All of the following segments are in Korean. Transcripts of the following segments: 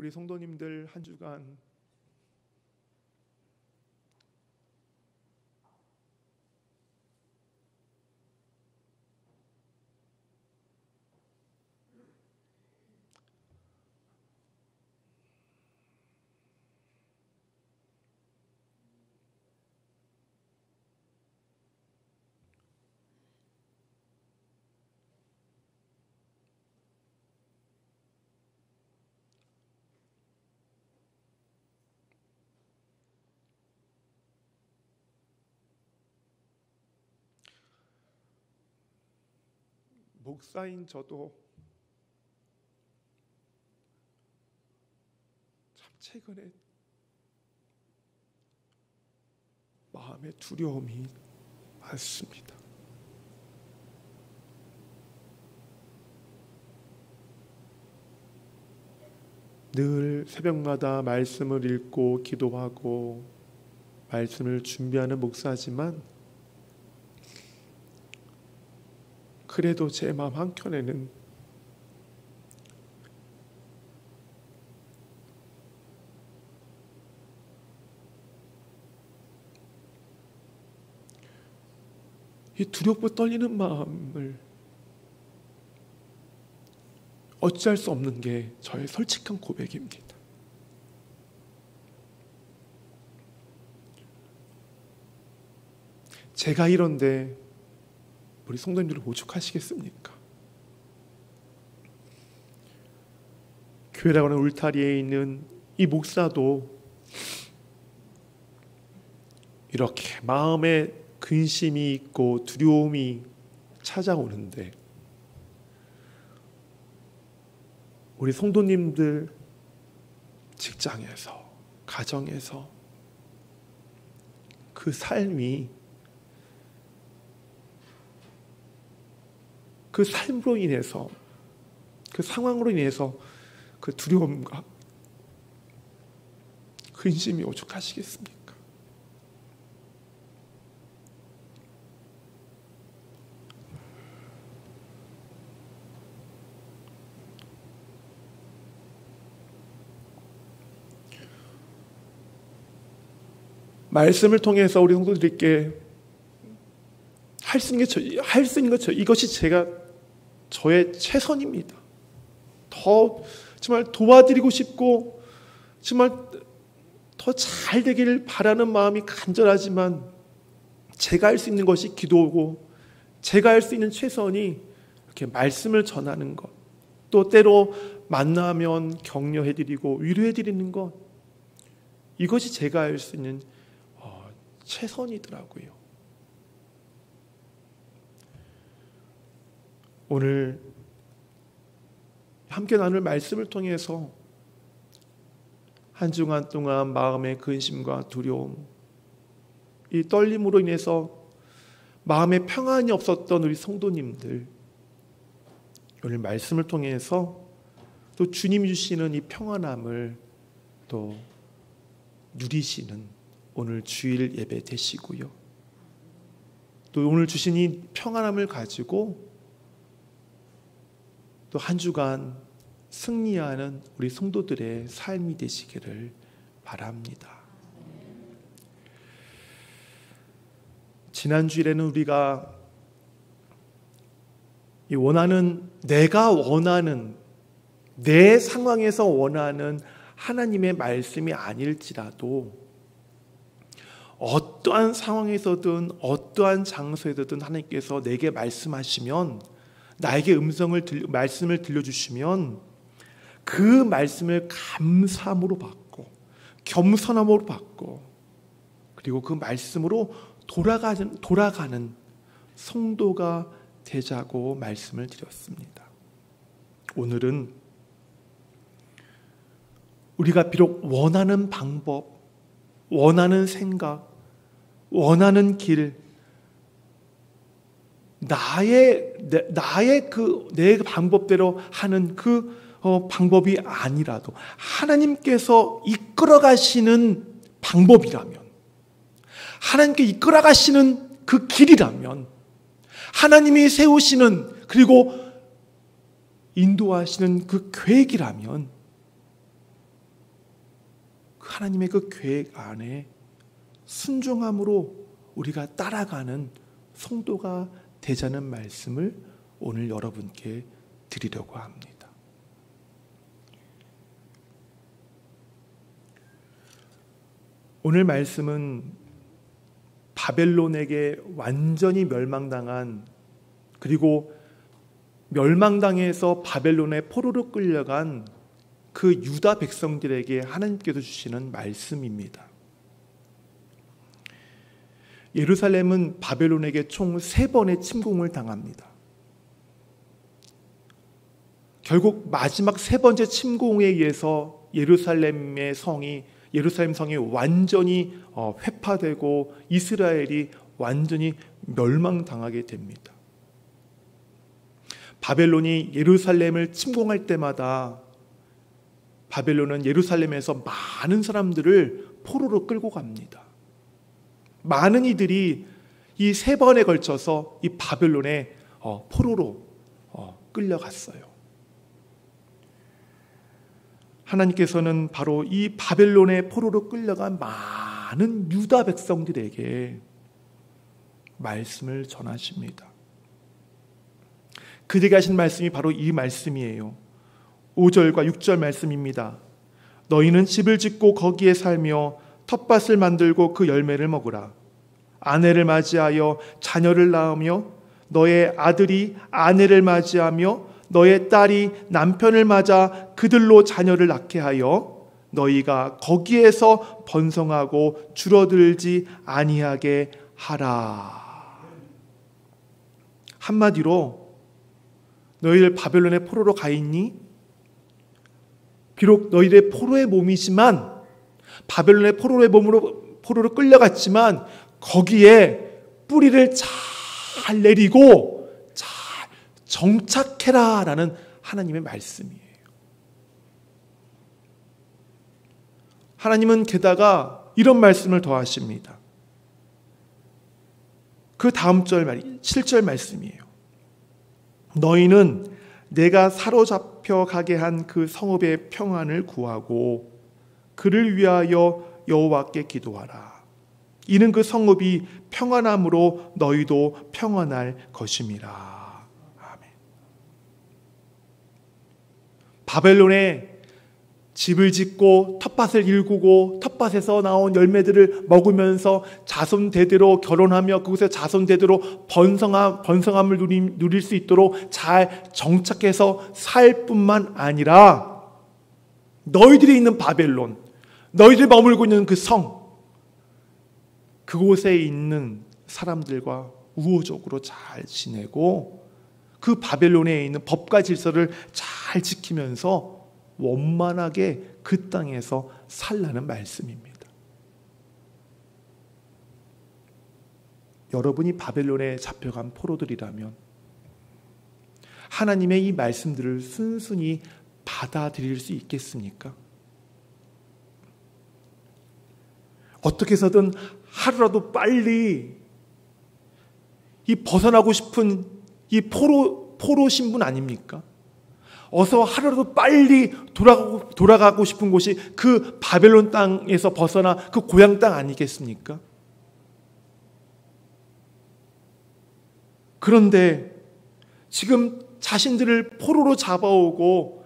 우리 성도님들 한 주간 목사인 저도 참 최근에 마음의 두려움이 많습니다. 늘 새벽마다 말씀을 읽고 기도하고 말씀을 준비하는 목사지만 그래도 제 마음 한켠에는 이 두렵고 떨리는 마음을 어찌할 수 없는 게 저의 솔직한 고백입니다. 제가 이런데 우리 성도님들을 오죽하시겠습니까? 교회라고 하는 울타리에 있는 이 목사도 이렇게 마음에 근심이 있고 두려움이 찾아오는데 우리 성도님들 직장에서 가정에서 그 삶이 그 삶으로 인해서 그 상황으로 인해서 그 두려움과 근심이 오죽하시겠습니까? 말씀을 통해서 우리 성도들께 할 수 있는 것 이것이 저의 최선입니다. 더 정말 도와드리고 싶고 정말 더 잘 되기를 바라는 마음이 간절하지만 제가 할 수 있는 것이 기도고 제가 할 수 있는 최선이 이렇게 말씀을 전하는 것, 또 때로 만나면 격려해드리고 위로해드리는 것, 이것이 제가 할 수 있는 최선이더라고요. 오늘 함께 나눌 말씀을 통해서 한 주간 동안 마음의 근심과 두려움, 이 떨림으로 인해서 마음에 평안이 없었던 우리 성도님들, 오늘 말씀을 통해서 또 주님이 주시는 이 평안함을 또 누리시는 오늘 주일 예배 되시고요. 또 오늘 주신 이 평안함을 가지고 또 한 주간 승리하는 우리 성도들의 삶이 되시기를 바랍니다. 지난 주일에는 우리가 내가 원하는 내 상황에서 원하는 하나님의 말씀이 아닐지라도 어떠한 상황에서든 어떠한 장소에서든 하나님께서 내게 말씀하시면 나에게 말씀을 들려주시면 그 말씀을 감사함으로 받고 겸손함으로 받고 그리고 그 말씀으로 돌아가는 성도가 되자고 말씀을 드렸습니다. 오늘은 우리가 비록 원하는 방법, 원하는 생각, 원하는 길, 내 방법대로 하는 그 방법이 아니라도 하나님께서 이끌어 가시는 방법이라면, 하나님께 이끌어 가시는 그 길이라면, 하나님이 세우시는 그리고 인도하시는 그 계획이라면 하나님의 그 계획 안에 순종함으로 우리가 따라가는 성도가 되자는 말씀을 오늘 여러분께 드리려고 합니다. 오늘 말씀은 바벨론에게 완전히 멸망당한, 그리고 멸망당해서 바벨론에 포로로 끌려간 그 유다 백성들에게 하나님께서 주시는 말씀입니다. 예루살렘은 바벨론에게 총 3번의 침공을 당합니다. 결국 마지막 3번째 침공에 의해서 예루살em 성이 완전히 회파되고 이스라엘이 완전히 멸망당하게 됩니다. 바벨론이 예루살렘을 침공할 때마다 바벨론은 예루살렘에서 많은 사람들을 포로로 끌고 갑니다. 많은 이들이 이 3번에 걸쳐서 이 바벨론에 포로로 끌려갔어요. 하나님께서는 바로 이 바벨론의 포로로 끌려간 많은 유다 백성들에게 말씀을 전하십니다. 그들에게 하신 말씀이 바로 이 말씀이에요. 5절과 6절 말씀입니다. 너희는 집을 짓고 거기에 살며 텃밭을 만들고 그 열매를 먹으라. 아내를 맞이하여 자녀를 낳으며 너의 아들이 아내를 맞이하며 너의 딸이 남편을 맞아 그들로 자녀를 낳게 하여 너희가 거기에서 번성하고 줄어들지 아니하게 하라. 한마디로 너희들 바벨론의 포로로 가 있니? 비록 너희들의 포로의 몸이지만, 바벨론의 포로로 끌려갔지만 거기에 뿌리를 잘 내리고 잘 정착해라 라는 하나님의 말씀이에요. 하나님은 게다가 이런 말씀을 더하십니다. 그 다음 절 7절 말씀이에요. 너희는 내가 사로잡혀 가게 한 그 성읍의 평안을 구하고 그를 위하여 여호와께 기도하라. 이는 그 성읍이 평안함으로 너희도 평안할 것임이라. 아멘. 바벨론에 집을 짓고 텃밭을 일구고 텃밭에서 나온 열매들을 먹으면서 자손 대대로 결혼하며 그곳에 자손 대대로 번성함을 누릴 수 있도록 잘 정착해서 살 뿐만 아니라 너희들이 있는 바벨론, 너희들이 머물고 있는 그 성, 그곳에 있는 사람들과 우호적으로 잘 지내고 그 바벨론에 있는 법과 질서를 잘 지키면서 원만하게 그 땅에서 살라는 말씀입니다. 여러분이 바벨론에 잡혀간 포로들이라면 하나님의 이 말씀들을 순순히 받아들일 수 있겠습니까? 어떻게 해서든 하루라도 빨리 이 벗어나고 싶은 이 포로 신분 아닙니까? 어서 하루라도 빨리 돌아가고 싶은 곳이 그 바벨론 땅에서 벗어나 그 고향 땅 아니겠습니까? 그런데 지금 자신들을 포로로 잡아오고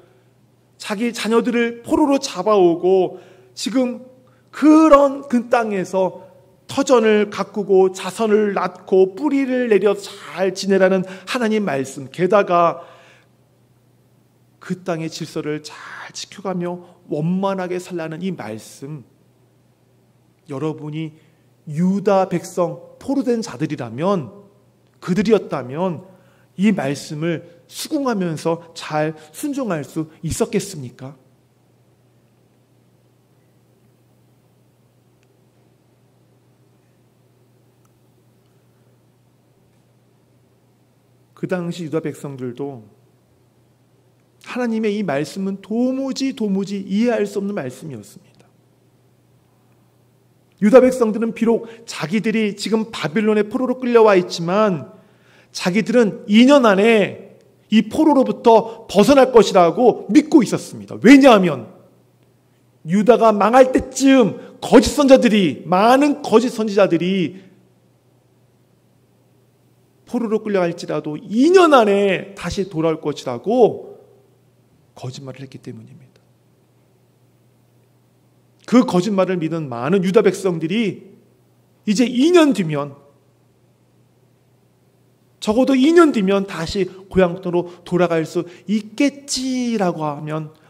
자기 자녀들을 포로로 잡아오고 지금 그런 그 땅에서 터전을 가꾸고 자손을 낳고 뿌리를 내려 잘 지내라는 하나님 말씀, 게다가 그 땅의 질서를 잘 지켜가며 원만하게 살라는 이 말씀, 여러분이 유다 백성 포로된 자들이라면, 그들이었다면 이 말씀을 수긍하면서 잘 순종할 수 있었겠습니까? 그 당시 유다 백성들도 하나님의 이 말씀은 도무지 이해할 수 없는 말씀이었습니다. 유다 백성들은 비록 자기들이 지금 바빌론의 포로로 끌려와 있지만 자기들은 2년 안에 이 포로로부터 벗어날 것이라고 믿고 있었습니다. 왜냐하면 유다가 망할 때쯤 거짓 선자들이, 많은 거짓 선지자들이 포로로 끌려갈지라도 2년 안에 다시 돌아올 것이라고 거짓말을 했기 때문입니다. 그 거짓말을 믿은 많은 유다 백성들이 이제 2년 뒤면, 적어도 2년 뒤면 다시 고향으로 돌아갈 수 있겠지라고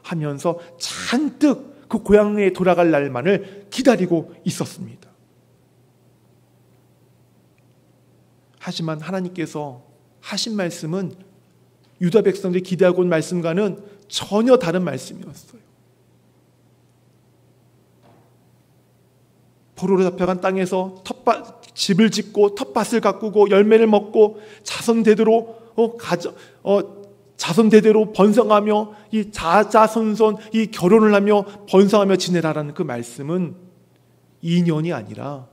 하면서 잔뜩 그 고향에 돌아갈 날만을 기다리고 있었습니다. 하지만 하나님께서 하신 말씀은 유다 백성들이 기대하고 온 말씀과는 전혀 다른 말씀이었어요. 포로로 잡혀간 땅에서 집을 짓고 텃밭을 가꾸고 열매를 먹고 자손 대대로 번성하며 이 자자손손 이 결혼을 하며 번성하며 지내라라는 그 말씀은 2년이 아니라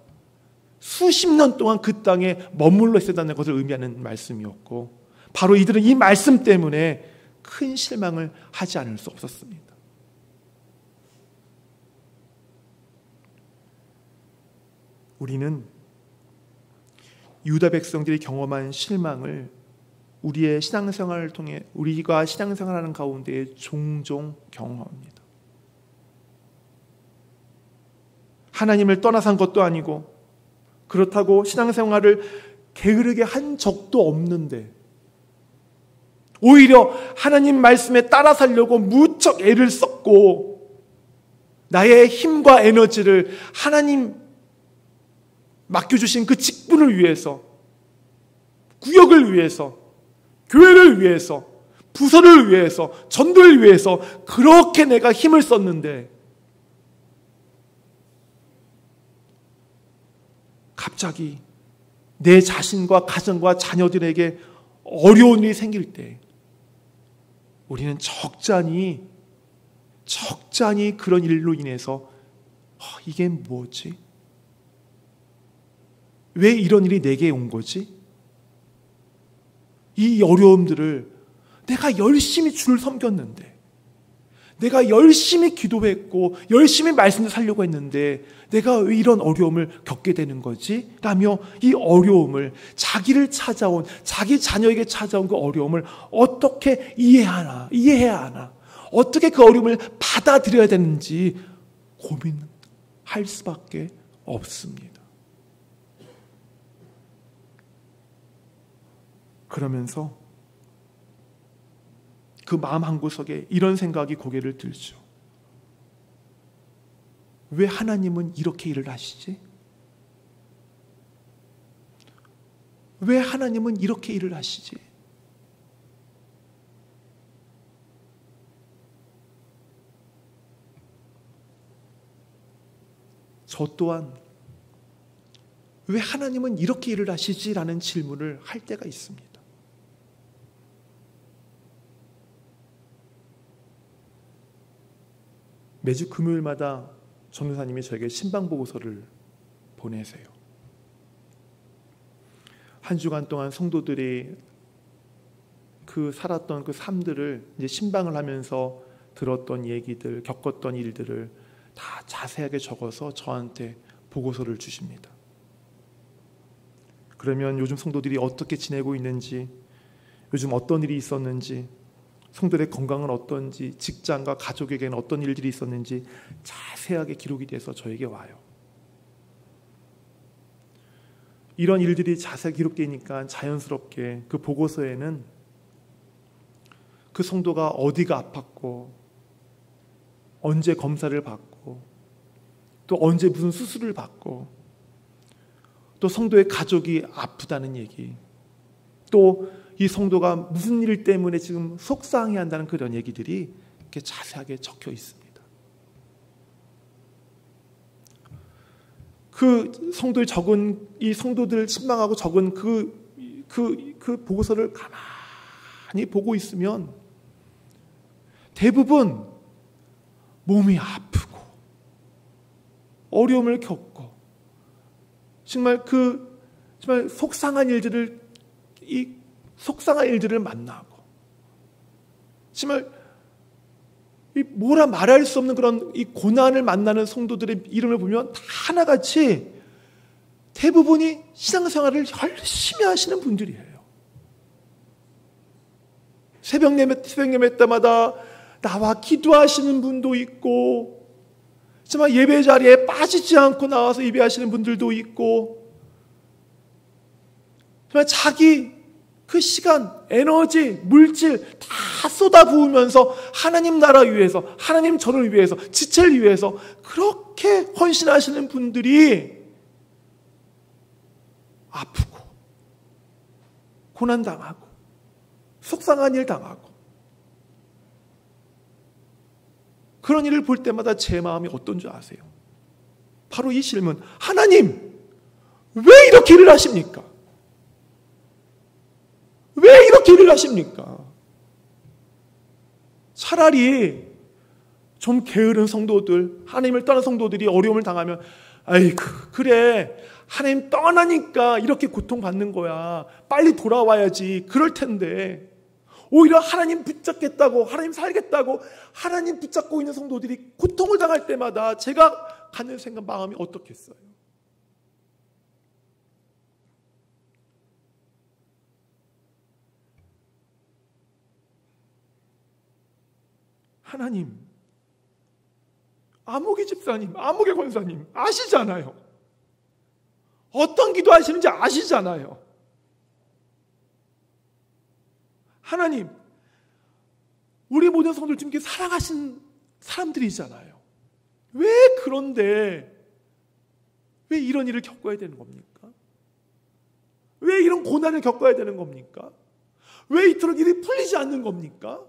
수십 년 동안 그 땅에 머물러 있어야 한다는 것을 의미하는 말씀이었고, 바로 이들은 이 말씀 때문에 큰 실망을 하지 않을 수 없었습니다. 우리는 유다 백성들이 경험한 실망을 우리의 신앙생활을 통해, 우리가 신앙생활하는 가운데 종종 경험합니다. 하나님을 떠나 산 것도 아니고, 그렇다고 신앙생활을 게으르게 한 적도 없는데, 오히려 하나님 말씀에 따라 살려고 무척 애를 썼고, 나의 힘과 에너지를 하나님 맡겨주신 그 직분을 위해서, 구역을 위해서, 교회를 위해서, 부서를 위해서, 전도를 위해서 그렇게 내가 힘을 썼는데 갑자기 내 자신과 가정과 자녀들에게 어려운 일이 생길 때 우리는 적잖이 그런 일로 인해서 이게 뭐지? 왜 이런 일이 내게 온 거지? 이 어려움들을 내가 열심히 주를 섬겼는데, 내가 열심히 기도했고 열심히 말씀을 살려고 했는데 내가 왜 이런 어려움을 겪게 되는 거지? 라며 이 어려움을, 자기를 찾아온, 자기 자녀에게 찾아온 그 어려움을 어떻게 이해해야 하나, 어떻게 그 어려움을 받아들여야 되는지 고민할 수밖에 없습니다. 그러면서 그 마음 한구석에 이런 생각이 고개를 들죠. 왜 하나님은 이렇게 일을 하시지? 왜 하나님은 이렇게 일을 하시지? 저 또한 왜 하나님은 이렇게 일을 하시지라는 질문을 할 때가 있습니다. 매주 금요일마다 전도사님이 저에게 신방보고서를 보내세요. 한 주간 동안 성도들이 살았던 그 삶들을 이제 신방을 하면서 들었던 얘기들, 겪었던 일들을 다 자세하게 적어서 저한테 보고서를 주십니다. 그러면 요즘 성도들이 어떻게 지내고 있는지, 요즘 어떤 일이 있었는지, 성도들의 건강은 어떤지, 직장과 가족에게는 어떤 일들이 있었는지 자세하게 기록이 돼서 저에게 와요. 이런 일들이 자세히 기록되니까 자연스럽게 그 보고서에는 그 성도가 어디가 아팠고, 언제 검사를 받고, 또 언제 무슨 수술을 받고, 또 성도의 가족이 아프다는 얘기, 또 이 성도가 무슨 일 때문에 지금 속상해한다는 그런 얘기들이 이렇게 자세하게 적혀 있습니다. 그 성도의 적은, 이 성도들 신방하고 적은 그 보고서를 가만히 보고 있으면 대부분 몸이 아프고 어려움을 겪고 정말 속상한 일들을 만나고, 정말 뭐라 말할 수 없는 그런 이 고난을 만나는 성도들의 이름을 보면 다 하나같이 대부분이 신앙생활을 열심히 하시는 분들이에요. 새벽 예배 때마다 나와 기도하시는 분도 있고, 정말 예배 자리에 빠지지 않고 나와서 예배하시는 분들도 있고, 정말 자기 그 시간, 에너지, 물질 다 쏟아부으면서 하나님 나라 위해서, 하나님 전을 위해서, 지체를 위해서 그렇게 헌신하시는 분들이 아프고 고난당하고 속상한 일 당하고, 그런 일을 볼 때마다 제 마음이 어떤 줄 아세요? 바로 이 질문, 하나님 왜 이렇게 일을 하십니까? 왜 이렇게 일을 하십니까? 차라리 좀 게으른 성도들, 하나님을 떠난 성도들이 어려움을 당하면 아이고 그래 하나님 떠나니까 이렇게 고통받는 거야, 빨리 돌아와야지, 그럴 텐데 오히려 하나님 붙잡겠다고, 하나님 살겠다고 하나님 붙잡고 있는 성도들이 고통을 당할 때마다 제가 갖는 생각, 마음이 어떻겠어요? 하나님, 아무개 집사님, 아무개 권사님 아시잖아요. 어떤 기도하시는지 아시잖아요. 하나님, 우리 모든 성도들 지금 사랑하신 사람들이잖아요. 왜 그런데 왜 이런 일을 겪어야 되는 겁니까? 왜 이런 고난을 겪어야 되는 겁니까? 왜 이토록 일이 풀리지 않는 겁니까?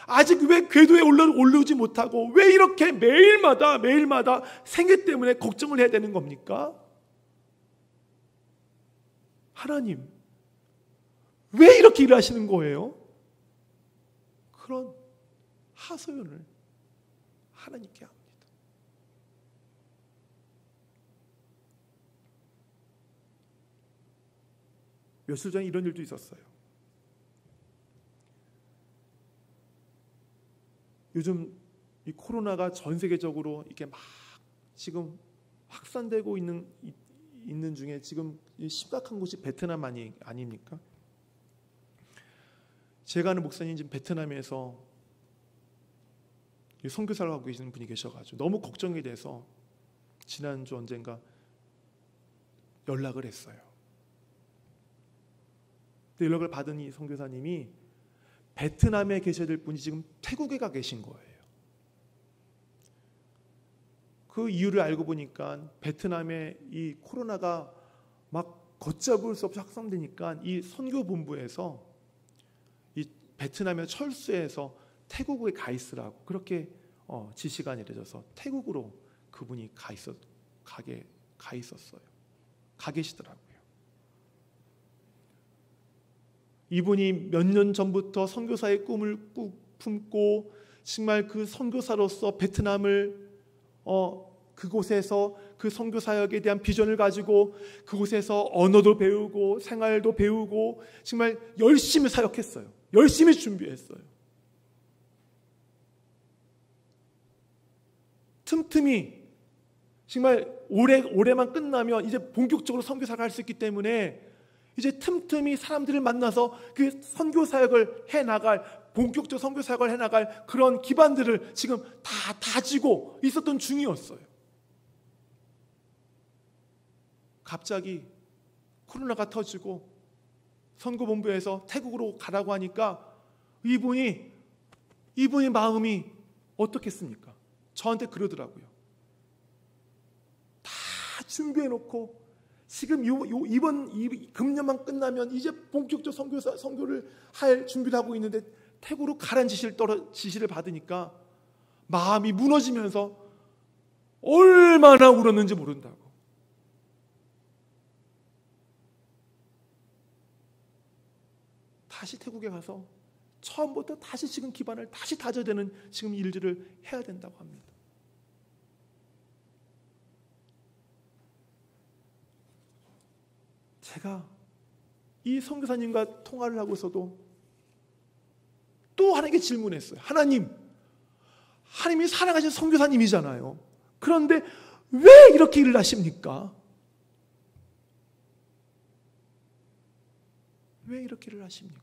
아직 왜 궤도에 올라오지 못하고 왜 이렇게 매일마다 생애 때문에 걱정을 해야 되는 겁니까? 하나님, 왜 이렇게 일하시는 거예요? 그런 하소연을 하나님께 합니다. 며칠 전에 이런 일도 있었어요. 요즘 이 코로나가 전 세계적으로 이렇게 막 지금 확산되고 있는 중에 지금 심각한 곳이 베트남 아닙니까? 제가 아는 목사님 지금 베트남에서 선교사를 하고 계시는 분이 계셔가지고 너무 걱정이 돼서 지난주 언젠가 연락을 했어요. 연락을 받은 이 선교사님이 베트남에 계셔야 될 분이 지금 태국에 가 계신 거예요. 그 이유를 알고 보니까 베트남에 이 코로나가 막 걷잡을 수 없이 확산되니까 이 선교본부에서 이 베트남의 철수해서 태국에 가 있으라고 그렇게 지시가 내려져서 태국으로 그분이 가 계시더라고요. 이분이 몇 년 전부터 선교사의 꿈을 품고 정말 그 선교사로서 베트남을 그곳에서 그 선교 사역에 대한 비전을 가지고 그곳에서 언어도 배우고 생활도 배우고 정말 열심히 사역했어요. 열심히 준비했어요. 틈틈이 정말 올해만 끝나면 이제 본격적으로 선교사를 할 수 있기 때문에 이제 틈틈이 사람들을 만나서 그 선교 사역을 해나갈, 본격적 선교 사역을 해나갈 그런 기반들을 지금 다 다지고 있었던 중이었어요. 갑자기 코로나가 터지고 선교본부에서 태국으로 가라고 하니까 이분이 마음이 어떻겠습니까? 저한테 그러더라고요. 다 준비해놓고 지금 이번 금년만 끝나면 이제 본격적 선교를 할 준비를 하고 있는데 태국으로 가라는 지시를 받으니까 마음이 무너지면서 얼마나 울었는지 모른다고. 다시 태국에 가서 처음부터 다시 지금 기반을 다시 다져야 되는 지금 일들을 해야 된다고 합니다. 제가 이 선교사님과 통화를 하고서도 또 하나님께 질문했어요. 하나님, 하나님이 사랑하신 선교사님이잖아요. 그런데 왜 이렇게 일을 하십니까? 왜 이렇게 일을 하십니까?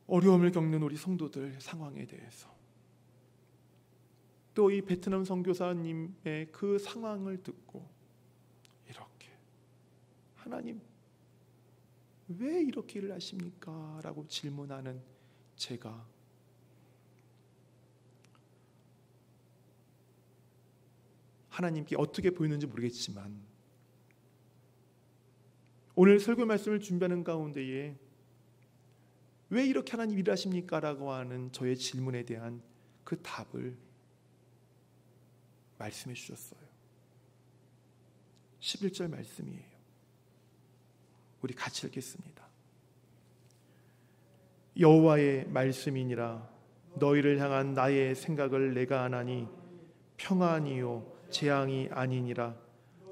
어려움을 겪는 우리 성도들 상황에 대해서, 또 이 베트남 선교사님의 그 상황을 듣고 이렇게, 하나님 왜 이렇게 일을 하십니까? 라고 질문하는 제가 하나님께 어떻게 보이는지 모르겠지만, 오늘 설교 말씀을 준비하는 가운데에 왜 이렇게 하나님 일하십니까? 라고 하는 저의 질문에 대한 그 답을 말씀해 주셨어요. 11절 말씀이에요. 우리 같이 읽겠습니다. 여호와의 말씀이니라. 너희를 향한 나의 생각을 내가 아나니 평안이요 재앙이 아니니라.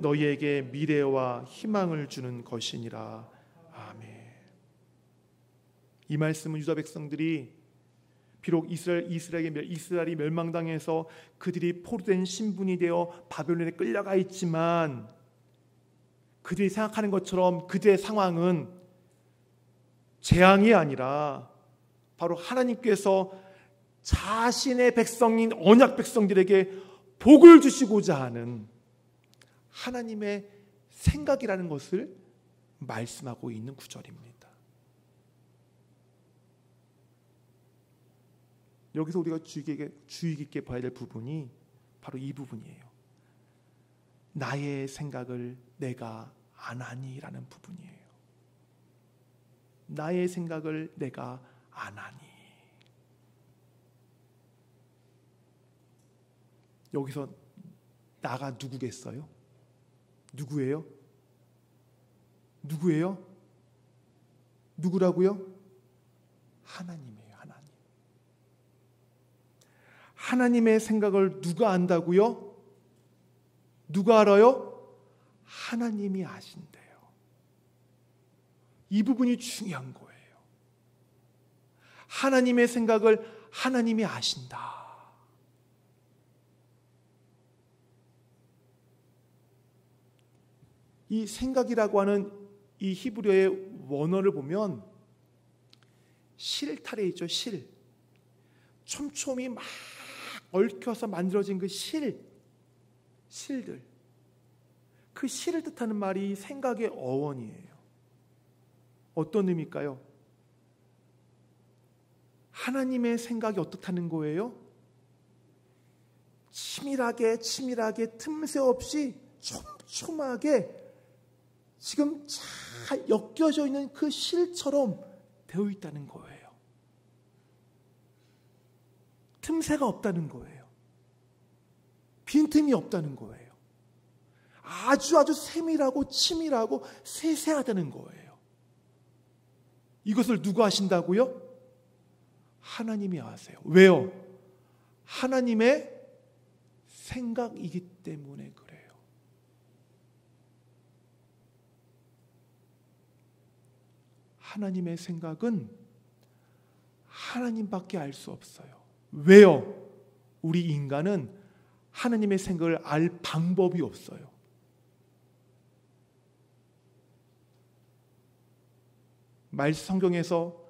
너희에게 미래와 희망을 주는 것이니라. 아멘. 이 말씀은 유다 백성들이 비록 이스라엘이 멸망당해서 그들이 포로된 신분이 되어 바벨론에 끌려가 있지만, 그들이 생각하는 것처럼 그들의 상황은 재앙이 아니라 바로 하나님께서 자신의 백성인 언약 백성들에게 복을 주시고자 하는 하나님의 생각이라는 것을 말씀하고 있는 구절입니다. 여기서 우리가 주의 깊게 봐야 될 부분이 바로 이 부분이에요. 나의 생각을 내가 아나니 라는 부분이에요. 나의 생각을 내가 아나니. 여기서 나가 누구겠어요? 누구예요? 누구예요? 누구라고요? 하나님이에요. 하나님. 하나님의 생각을 누가 안다고요? 누가 알아요? 하나님이 아신대요. 이 부분이 중요한 거예요. 하나님의 생각을 하나님이 아신다. 이 생각이라고 하는 이 히브리어의 원어를 보면 실탈에 있죠. 실. 촘촘히 막 얽혀서 만들어진 그 실들. 그 실을 뜻하는 말이 생각의 어원이에요. 어떤 의미일까요? 하나님의 생각이 어떻다는 거예요? 치밀하게 틈새 없이 촘촘하게 지금 잘 엮여져 있는 그 실처럼 되어 있다는 거예요. 틈새가 없다는 거예요. 빈틈이 없다는 거예요. 아주 세밀하고 치밀하고 세세하다는 거예요. 이것을 누가 아신다고요? 하나님이 아세요. 왜요? 하나님의 생각이기 때문에 그래요. 하나님의 생각은 하나님밖에 알 수 없어요. 왜요? 우리 인간은 하나님의 생각을 알 방법이 없어요. 성경에서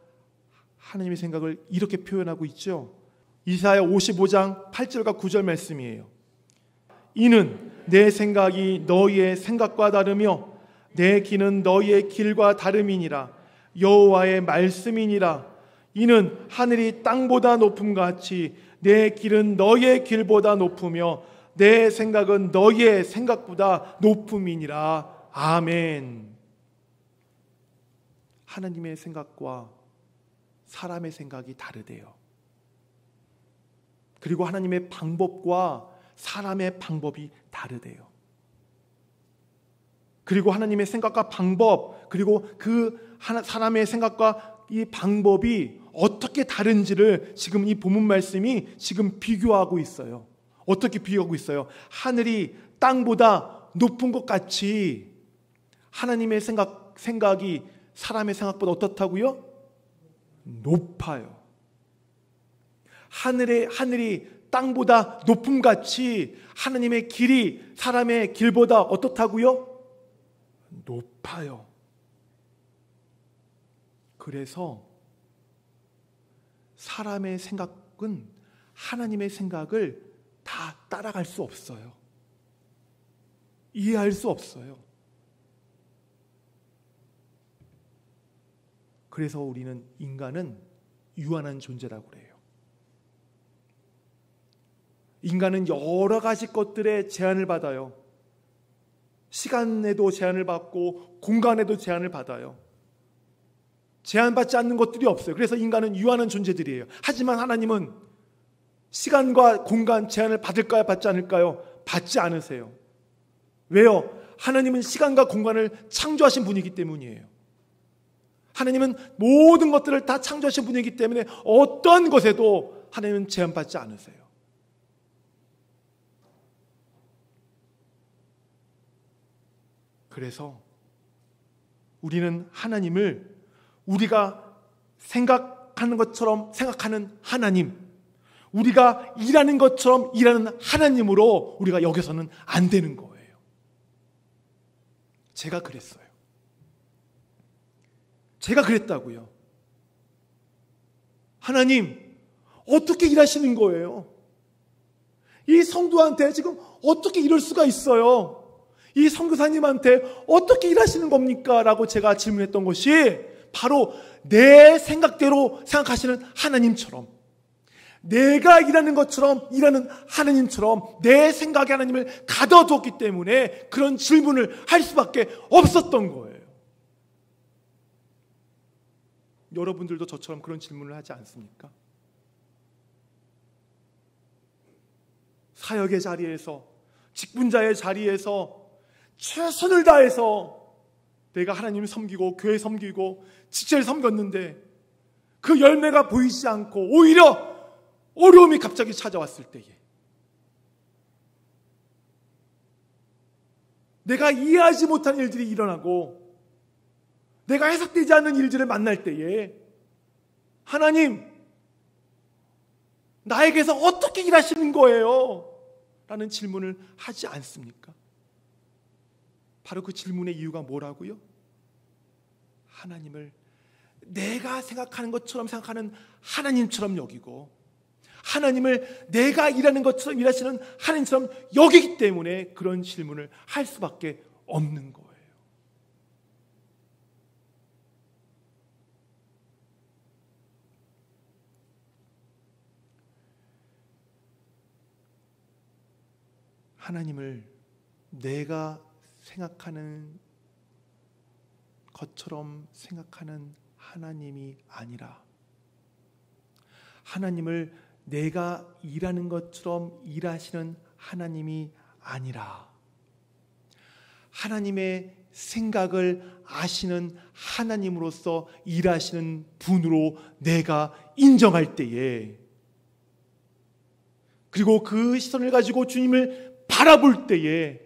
하나님의 생각을 이렇게 표현하고 있죠. 이사야 55장 8절과 9절 말씀이에요. 이는 내 생각이 너희의 생각과 다르며 내 길은 너희의 길과 다름이니라. 여호와의 말씀이니라. 이는 하늘이 땅보다 높음같이 내 길은 너희의 길보다 높으며 내 생각은 너희의 생각보다 높음이니라. 아멘. 하나님의 생각과 사람의 생각이 다르대요. 그리고 하나님의 방법과 사람의 방법이 다르대요. 그리고 하나님의 생각과 방법, 그리고 그 사람의 생각과 이 방법이 어떻게 다른지를 지금 이 본문 말씀이 지금 비교하고 있어요. 어떻게 비교하고 있어요? 하늘이 땅보다 높은 것 같이 하나님의 생각이 사람의 생각보다 어떻다고요? 높아요. 하늘이 땅보다 높음같이 하나님의 길이 사람의 길보다 어떻다고요? 높아요. 그래서 사람의 생각은 하나님의 생각을 다 따라갈 수 없어요. 이해할 수 없어요. 그래서 우리는 인간은 유한한 존재라고 그래요. 인간은 여러 가지 것들에 제한을 받아요. 시간에도 제한을 받고 공간에도 제한을 받아요. 제한받지 않는 것들이 없어요. 그래서 인간은 유한한 존재들이에요. 하지만 하나님은 시간과 공간 제한을 받을까요? 받지 않을까요? 받지 않으세요. 왜요? 하나님은 시간과 공간을 창조하신 분이기 때문이에요. 하나님은 모든 것들을 다 창조하신 분이기 때문에 어떤 것에도 하나님은 제한받지 않으세요. 그래서 우리는 하나님을 우리가 생각하는 것처럼 생각하는 하나님, 우리가 일하는 것처럼 일하는 하나님으로 우리가 여겨서는 안 되는 거예요. 제가 그랬어요. 제가 그랬다고요. 하나님, 어떻게 일하시는 거예요? 이 성도한테 지금 어떻게 이럴 수가 있어요? 이 선교사님한테 어떻게 일하시는 겁니까? 라고 제가 질문했던 것이 바로 내 생각대로 생각하시는 하나님처럼, 내가 일하는 것처럼 일하는 하나님처럼 내 생각에 하나님을 가둬두었기 때문에 그런 질문을 할 수밖에 없었던 거예요. 여러분들도 저처럼 그런 질문을 하지 않습니까? 사역의 자리에서, 직분자의 자리에서 최선을 다해서 내가 하나님을 섬기고 교회 섬기고 직제를 섬겼는데 그 열매가 보이지 않고 오히려 어려움이 갑자기 찾아왔을 때에, 내가 이해하지 못한 일들이 일어나고 내가 해석되지 않는 일들을 만날 때에 하나님, 나에게서 어떻게 일하시는 거예요? 라는 질문을 하지 않습니까? 바로 그 질문의 이유가 뭐라고요? 하나님을 내가 생각하는 것처럼 생각하는 하나님처럼 여기고 하나님을 내가 일하는 것처럼 일하시는 하나님처럼 여기기 때문에 그런 질문을 할 수밖에 없는 거예요. 하나님을 내가 생각하는 것처럼 생각하는 하나님이 아니라 하나님을 내가 일하는 것처럼 일하시는 하나님이 아니라 하나님의 생각을 아시는 하나님으로서 일하시는 분으로 내가 인정할 때에, 그리고 그 시선을 가지고 주님을 바라볼 때에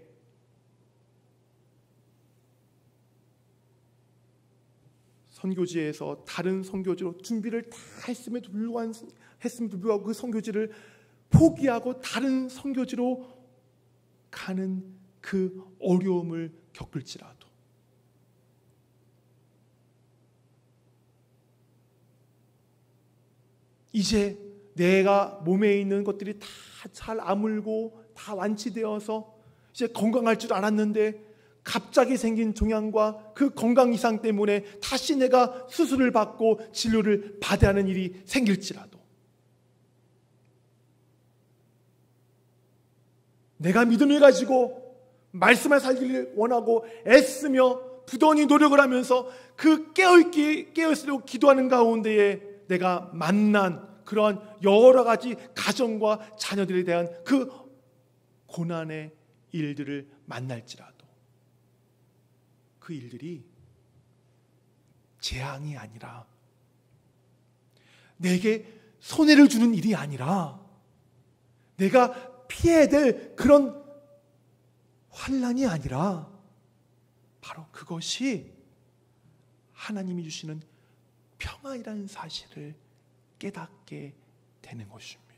선교지에서 다른 선교지로 준비를 다 했음에도 불구하고 그 선교지를 포기하고 다른 선교지로 가는 그 어려움을 겪을지라도 이제 내가 몸에 있는 것들이 다 잘 아물고 다 완치되어서 이제 건강할 줄 알았는데 갑자기 생긴 종양과 그 건강 이상 때문에 다시 내가 수술을 받고 진료를 받아야 하는 일이 생길지라도 내가 믿음을 가지고 말씀을 살기를 원하고 애쓰며 부단히 노력을 하면서 그 깨어있으려고 기도하는 가운데에 내가 만난 그러한 여러 가지 가정과 자녀들에 대한 그 고난의 일들을 만날지라도 그 일들이 재앙이 아니라 내게 손해를 주는 일이 아니라 내가 피해야 될 그런 환난이 아니라 바로 그것이 하나님이 주시는 평안이라는 사실을 깨닫게 되는 것입니다.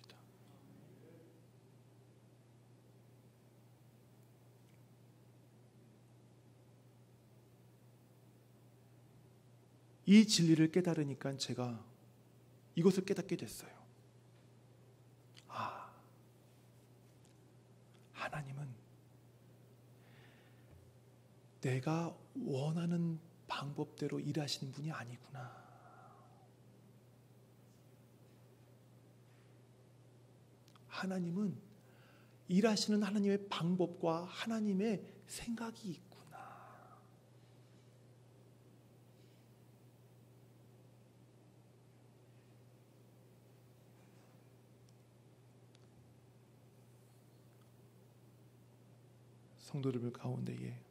이 진리를 깨달으니까 제가 이것을 깨닫게 됐어요. 하나님은 내가 원하는 방법대로 일하시는 분이 아니구나. 하나님은 일하시는 하나님의 방법과 하나님의 생각이 있구나. 성도들 가운데에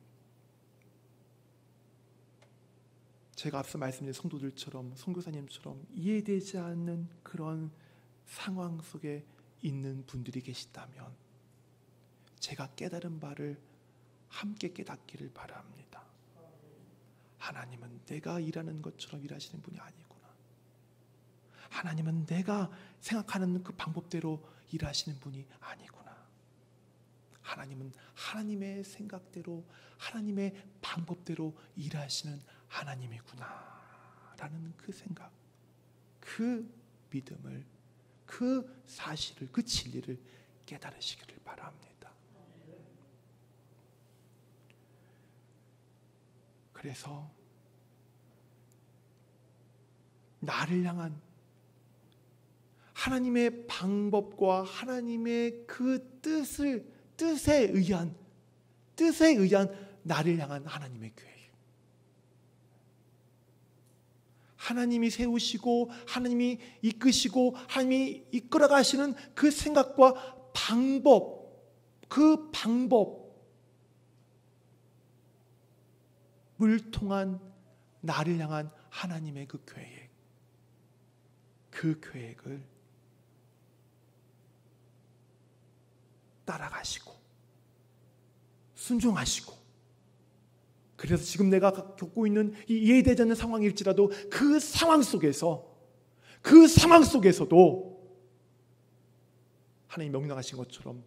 제가 앞서 말씀드린 성도들처럼 선교사님처럼 이해되지 않는 그런 상황 속에 있는 분들이 계시다면 제가 깨달은 바를 함께 깨닫기를 바랍니다. 하나님은 내가 일하는 것처럼 일하시는 분이 아니구나. 하나님은 내가 생각하는 그 방법대로 일하시는 분이 아니구나. 하나님은 하나님의 생각대로 하나님의 방법대로 일하시는 하나님이구나 라는 그 생각, 그 믿음을, 그 사실을, 그 진리를 깨달으시기를 바랍니다. 그래서 나를 향한 하나님의 방법과 하나님의 그 뜻에 의한 나를 향한 하나님의 계획, 하나님이 세우시고 하나님이 이끄시고 하나님이 이끌어 가시는 그 생각과 방법, 그 방법을 통한 나를 향한 하나님의 그 계획, 그 계획을 따라가시고 순종하시고, 그래서 지금 내가 겪고 있는 이 이해되지 않는 상황일지라도 그 상황 속에서도 하나님 명령하신 것처럼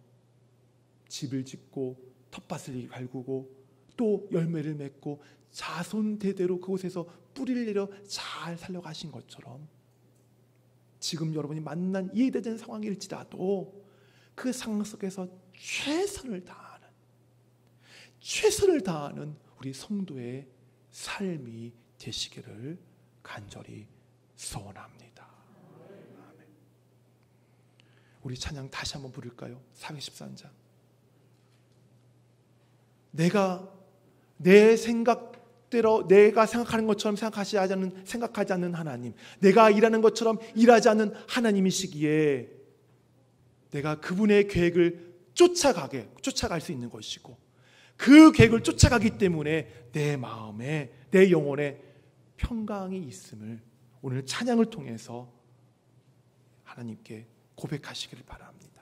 집을 짓고 텃밭을 갈구고 또 열매를 맺고 자손 대대로 그곳에서 뿌리를 내려 잘 살려가신 것처럼 지금 여러분이 만난 이해되지 않는 상황일지라도 그 상황 속에서 최선을 다하는 우리 성도의 삶이 되시기를 간절히 소원합니다. 아멘. 우리 찬양 다시 한번 부를까요? 413장. 내가 내 생각대로 내가 생각하는 것처럼 생각하지 않는 하나님, 내가 일하는 것처럼 일하지 않는 하나님이시기에 내가 그분의 계획을 쫓아갈 수 있는 것이고, 그 계획을 쫓아가기 때문에 내 마음에, 내 영혼에 평강이 있음을 오늘 찬양을 통해서 하나님께 고백하시기를 바랍니다.